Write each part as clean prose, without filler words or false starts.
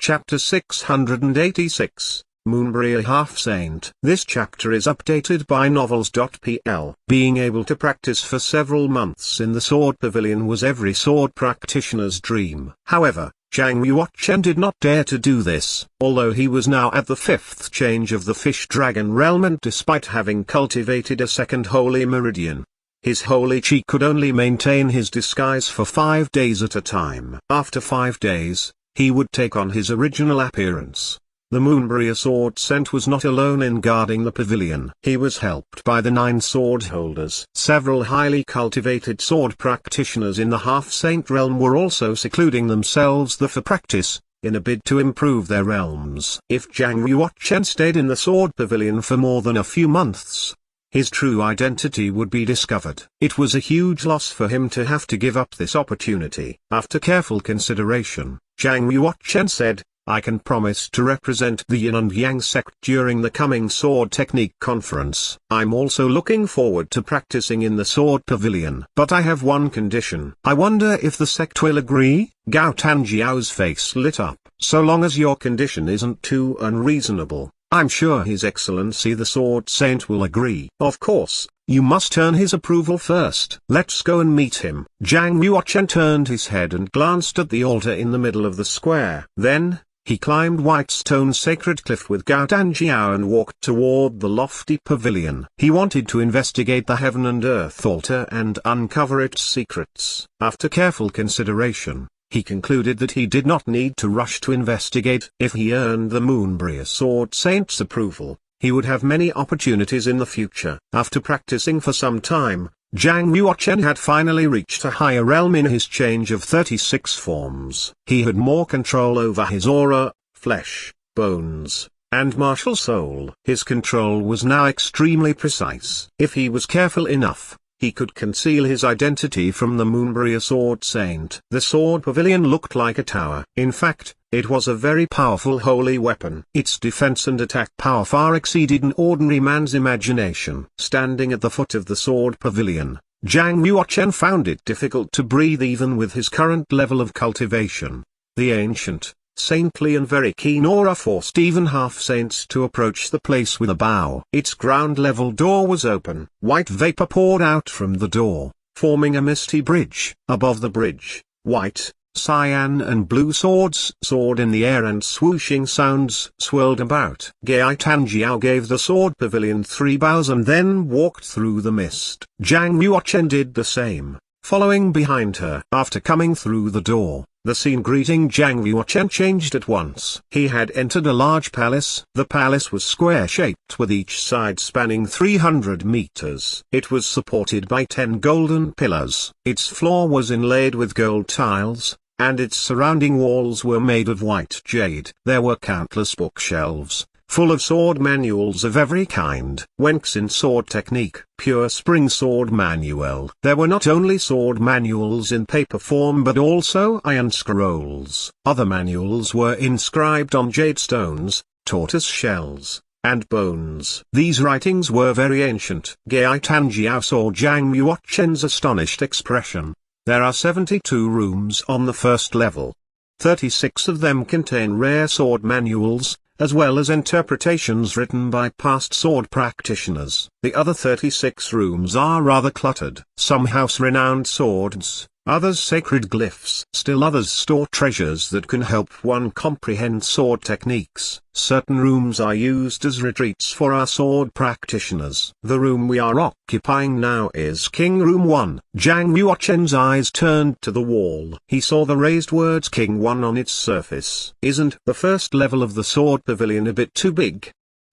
Chapter 686, Moon-burier Half-Saint. This chapter is updated by novels.pl. Being able to practice for several months in the sword pavilion was every sword practitioner's dream. However, Zhang Yuochen did not dare to do this, although he was now at the 5th change of the fish dragon realm and despite having cultivated a second holy meridian. His holy chi could only maintain his disguise for 5 days at a time. After 5 days, he would take on his original appearance. The Moon-burier sword saint was not alone in guarding the pavilion. He was helped by the 9 sword holders. Several highly cultivated sword practitioners in the half-saint realm were also secluding themselves for practice, in a bid to improve their realms. If Zhang Yuochen stayed in the sword pavilion for more than a few months, his true identity would be discovered. It was a huge loss for him to have to give up this opportunity. After careful consideration, Zhang Yuochen said, "I can promise to represent the Yin and Yang sect during the coming sword technique conference. I'm also looking forward to practicing in the sword pavilion. But I have one condition. I wonder if the sect will agree?" Gao Tanjiao's face lit up. "So long as your condition isn't too unreasonable, I'm sure His Excellency the Sword Saint will agree." "Of course, you must earn his approval first. Let's go and meet him." Zhang Yuochen turned his head and glanced at the altar in the middle of the square. Then, he climbed white stone sacred cliff with Gao Tanjiao and walked toward the lofty pavilion. He wanted to investigate the heaven and earth altar and uncover its secrets. After careful consideration, he concluded that he did not need to rush to investigate. If he earned the Moon-burier sword saint's approval, he would have many opportunities in the future. After practicing for some time, Zhang Yuochen had finally reached a higher realm in his change of 36 forms. He had more control over his aura, flesh, bones, and martial soul. His control was now extremely precise. If he was careful enough, he could conceal his identity from the Moon-burier sword saint. The sword pavilion looked like a tower. In fact, it was a very powerful holy weapon. Its defense and attack power far exceeded an ordinary man's imagination. Standing at the foot of the sword pavilion, Zhang Yuochen found it difficult to breathe even with his current level of cultivation. The ancient, saintly and very keen aura forced even half-saints to approach the place with a bow. Its ground-level door was open. White vapor poured out from the door, forming a misty bridge. Above the bridge, white, cyan and blue swords soared in the air and swooshing sounds swirled about. Gao Tanjiao gave the sword pavilion 3 bows and then walked through the mist. Zhang Yuochen did the same, following behind her. After coming through the door, the scene greeting Zhang Yuochen changed at once. He had entered a large palace. The palace was square-shaped with each side spanning 300 meters. It was supported by 10 golden pillars. Its floor was inlaid with gold tiles, and its surrounding walls were made of white jade. There were countless bookshelves, full of sword manuals of every kind. Wenxin sword technique, pure spring sword manual. There were not only sword manuals in paper form but also iron scrolls. Other manuals were inscribed on jade stones, tortoise shells, and bones. These writings were very ancient. Gao Tanjiao saw Zhang Yuochen's astonished expression. There are 72 rooms on the first level. 36 of them contain rare sword manuals, as well as interpretations written by past sword practitioners. The other 36 rooms are rather cluttered. Some house renowned swords, others sacred glyphs. Still others store treasures that can help one comprehend sword techniques. Certain rooms are used as retreats for our sword practitioners. The room we are occupying now is King Room 1. Zhang Yuochen's eyes turned to the wall. He saw the raised words King 1 on its surface. "Isn't the first level of the sword pavilion a bit too big?"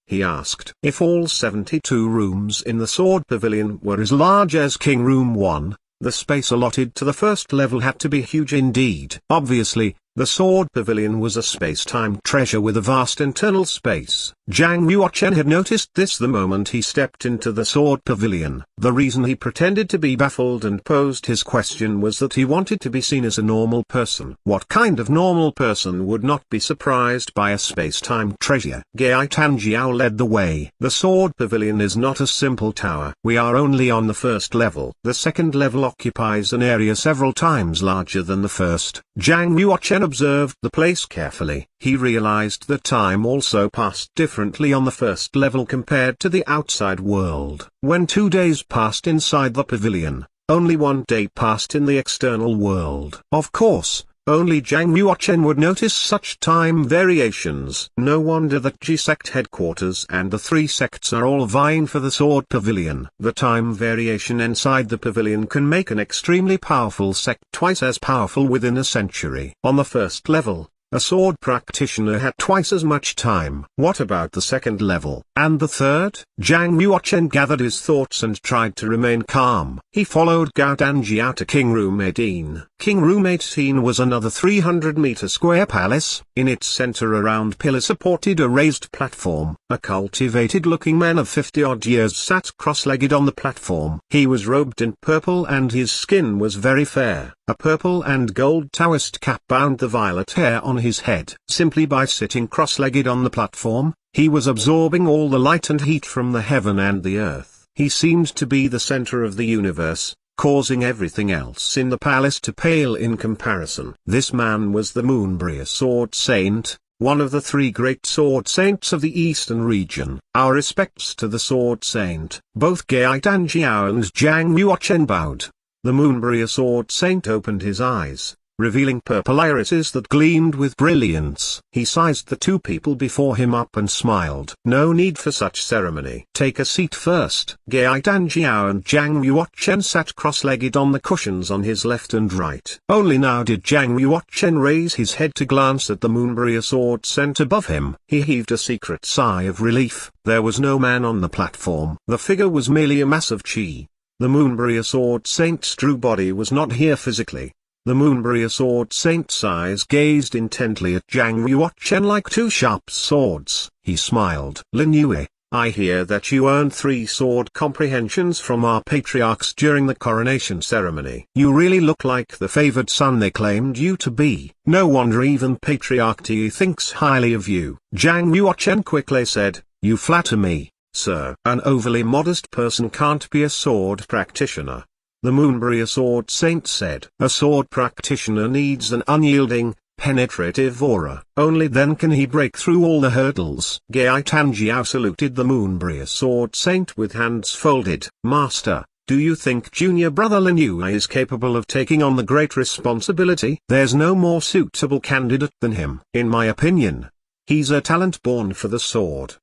he asked. If all 72 rooms in the sword pavilion were as large as King Room 1, the space allotted to the first level had to be huge indeed. Obviously, the sword pavilion was a space-time treasure with a vast internal space. Zhang Yuochen had noticed this the moment he stepped into the sword pavilion. The reason he pretended to be baffled and posed his question was that he wanted to be seen as a normal person. What kind of normal person would not be surprised by a space-time treasure? Gao Tanjiao led the way. The sword pavilion is not a simple tower. We are only on the first level. The second level occupies an area several times larger than the first. Zhang Yuochen observed the place carefully, he realized that time also passed differently on the first level compared to the outside world. When 2 days passed inside the pavilion, only 1 day passed in the external world. Of course, only Zhang Yuochen would notice such time variations. No wonder that Ji sect headquarters and the 3 sects are all vying for the sword pavilion. The time variation inside the pavilion can make an extremely powerful sect twice as powerful within a century. On the first level, a sword practitioner had twice as much time. What about the second level? And the third? Zhang Yuochen gathered his thoughts and tried to remain calm. He followed Gao Danjiao to King Room 18. King Room 18 was another 300-meter square palace. In its center a round pillar supported a raised platform. A cultivated-looking man of 50-odd years sat cross-legged on the platform. He was robed in purple and his skin was very fair. A purple and gold Taoist cap bound the violet hair on his head. Simply by sitting cross-legged on the platform, he was absorbing all the light and heat from the heaven and the earth. He seemed to be the center of the universe, causing everything else in the palace to pale in comparison. This man was the Moon-burier sword saint, one of the 3 great sword saints of the eastern region. Our respects to the sword saint. Both Gai Danjiao and Zhang Yuochen bowed. The Moon-burier sword saint opened his eyes, revealing purple irises that gleamed with brilliance. He sized the 2 people before him up and smiled. No need for such ceremony. Take a seat first. Gai Danjiao and Zhang Yuochen sat cross-legged on the cushions on his left and right. Only now did Zhang Yuochen raise his head to glance at the Moon-burier sword saint above him. He heaved a secret sigh of relief. There was no man on the platform. The figure was merely a mass of qi. The Moon-burier sword saint's true body was not here physically. The Moon-burier sword saint's eyes gazed intently at Zhang Yuochen like 2 sharp swords. He smiled. Lin Yue, I hear that you earned 3 sword comprehensions from our patriarchs during the coronation ceremony. You really look like the favored son they claimed you to be. No wonder even Patriarch Ti thinks highly of you. Zhang Yuochen quickly said, you flatter me, sir. An overly modest person can't be a sword practitioner. The Moon-burier sword saint said. A sword practitioner needs an unyielding, penetrative aura. Only then can he break through all the hurdles. Gai Danjiao saluted the Moon-burier sword saint with hands folded. Master, do you think junior brother Lin Yue is capable of taking on the great responsibility? There's no more suitable candidate than him. In my opinion, he's a talent born for the sword.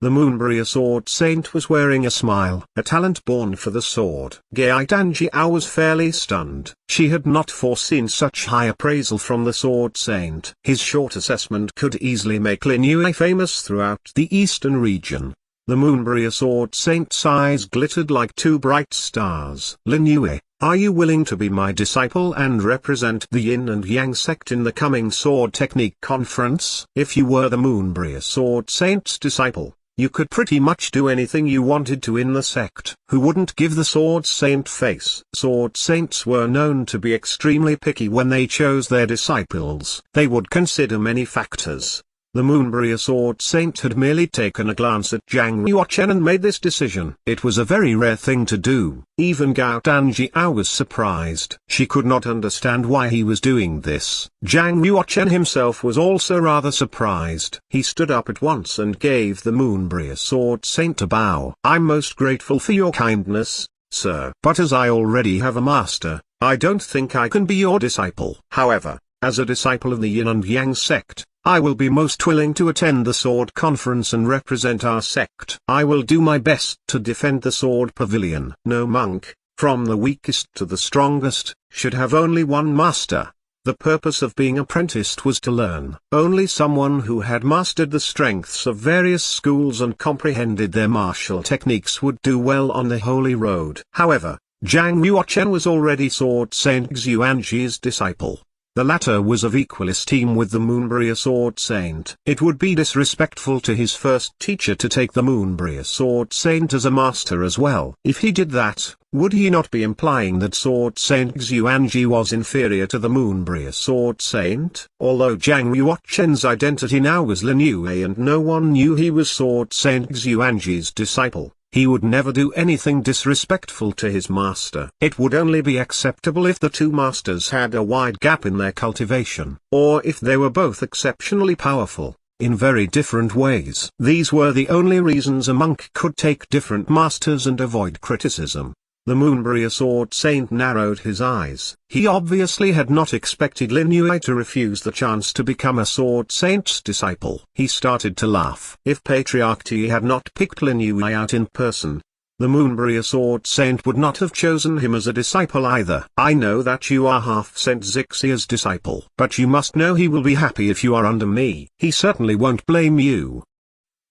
The Moon-burier sword saint was wearing a smile. A talent born for the sword. Gai Danjiao was fairly stunned. She had not foreseen such high appraisal from the sword saint. His short assessment could easily make Lin Yue famous throughout the eastern region. The Moon-burier sword saint's eyes glittered like 2 bright stars. Lin Yue, are you willing to be my disciple and represent the Yin and Yang sect in the coming sword technique conference? If you were the Moon-burier sword saint's disciple, you could pretty much do anything you wanted to in the sect. Who wouldn't give the sword saint face? Sword saints were known to be extremely picky when they chose their disciples. They would consider many factors. The Moon-burier sword saint had merely taken a glance at Zhang Yuochen and made this decision. It was a very rare thing to do. Even Gao Danjiao was surprised. She could not understand why he was doing this. Zhang Yuochen himself was also rather surprised. He stood up at once and gave the Moon-burier sword saint a bow. I'm most grateful for your kindness, sir. But as I already have a master, I don't think I can be your disciple. However, as a disciple of the Yin and Yang sect, I will be most willing to attend the sword conference and represent our sect. I will do my best to defend the sword pavilion. No monk, from the weakest to the strongest, should have only one master. The purpose of being apprenticed was to learn. Only someone who had mastered the strengths of various schools and comprehended their martial techniques would do well on the holy road. However, Zhang Yuochen was already sword saint Xuanji's disciple. The latter was of equal esteem with the Moon-burier sword saint. It would be disrespectful to his first teacher to take the Moon-burier sword saint as a master as well. If he did that, would he not be implying that sword saint Xuanji was inferior to the Moon-burier sword saint? Although Zhang Yuochen's identity now was Lin Yue and no one knew he was sword saint Xuanji's disciple, He would never do anything disrespectful to his master. It would only be acceptable if the two masters had a wide gap in their cultivation, or if they were both exceptionally powerful, in very different ways. These were the only reasons a monk could take different masters and avoid criticism. The Moon-burier sword saint narrowed his eyes. He obviously had not expected Lin Yue to refuse the chance to become a sword saint's disciple. He started to laugh. If Patriarch Ti had not picked Lin Yue out in person, the Moon-burier sword saint would not have chosen him as a disciple either. I know that you are half-Saint Xixia's disciple, but you must know he will be happy if you are under me. He certainly won't blame you.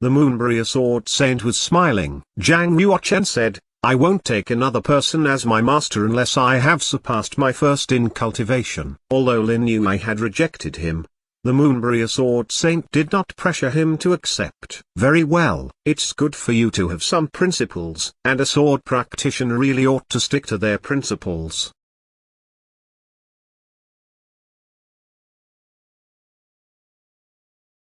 The Moon-burier sword saint was smiling. Zhang Yuochen said, I won't take another person as my master unless I have surpassed my first in cultivation. Although Lin Yue had rejected him, the Moon-burier sword saint did not pressure him to accept. Very well, it's good for you to have some principles, and a sword practitioner really ought to stick to their principles.